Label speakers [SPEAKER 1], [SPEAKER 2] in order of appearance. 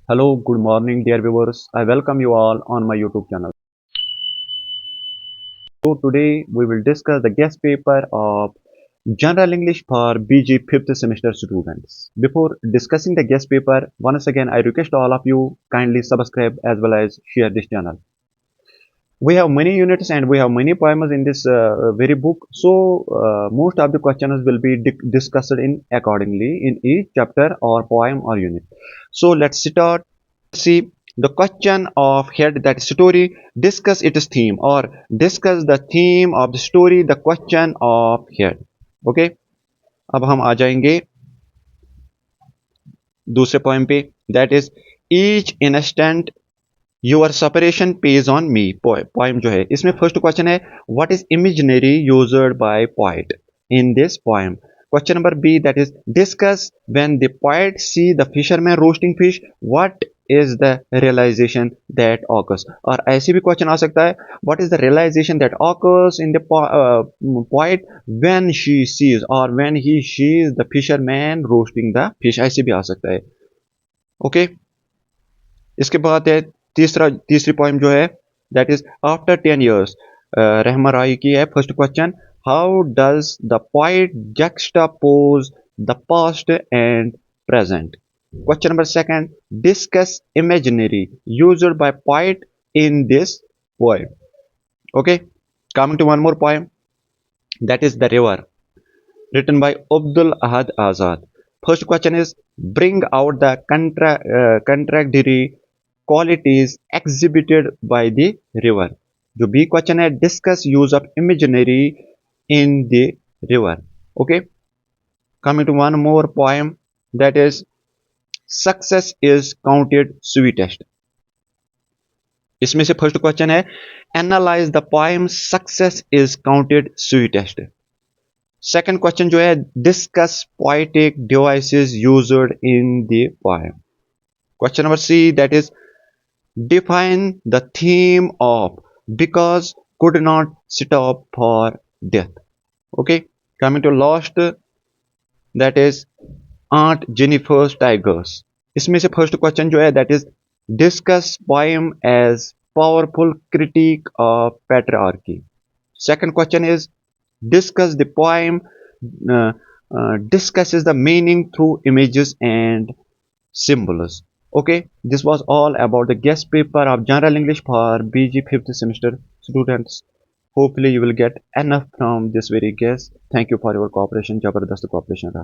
[SPEAKER 1] Hello, good morning, dear viewers. I welcome you all on my YouTube channel. So today we will discuss the guest paper of General English for BG 5th semester students. Before discussing the guest paper, once again I request all of you kindly subscribe as well as share this channel. We have many units and we have many poems in this very book. So most of the questions will be discussed in accordingly in each chapter or poem or unit. So let's start. See the question of head, that story, discuss its theme or discuss the theme of the story, the question of head. Okay, अब हम आ जाएंगे दूसरे poem पे, that is each instant your separation page on me. Poem जो है इसमें first question है what is imaginary used by poet in this poem. Question number B, that is discuss when the poet see the fisherman roasting fish what is the realisation that occurs. और ऐसे भी question आ सकता है what is the realisation that occurs in the poet when she sees और when he sees the fisherman roasting the fish. ऐसे भी आ सकता है. ओके इसके बाद है तीसरी पॉइंट जो है that is after 10 years. Rahma Rai की है first question, how does the poet juxtapose the past and present. Question number second, discuss imaginary used by poet in this poem. Okay coming to one more poem, that is The River, written by Abdul Ahad Azad. First question is bring out the contradictory qualities exhibited by the river. जो B question है discuss use of imaginary in the river. Okay coming to one more poem, that is success is counted sweetest. इसमें से first question है analyze the poem success is counted sweetest. Second question जो है discuss poetic devices used in the poem. Question number C, that is define the theme of because could not stop for death. Okay coming to last, that is Aunt Jennifer's Tigers. इसमें से first question जो है that is discuss poem as powerful critic of patriarchy. Second question is discuss the poem discusses the meaning through images and symbols. Okay, this was all about the guest paper of General English for BG 5th semester students. Hopefully you will get enough from this very guest. Thank you for your cooperation. जबरदस्त cooperation रहा.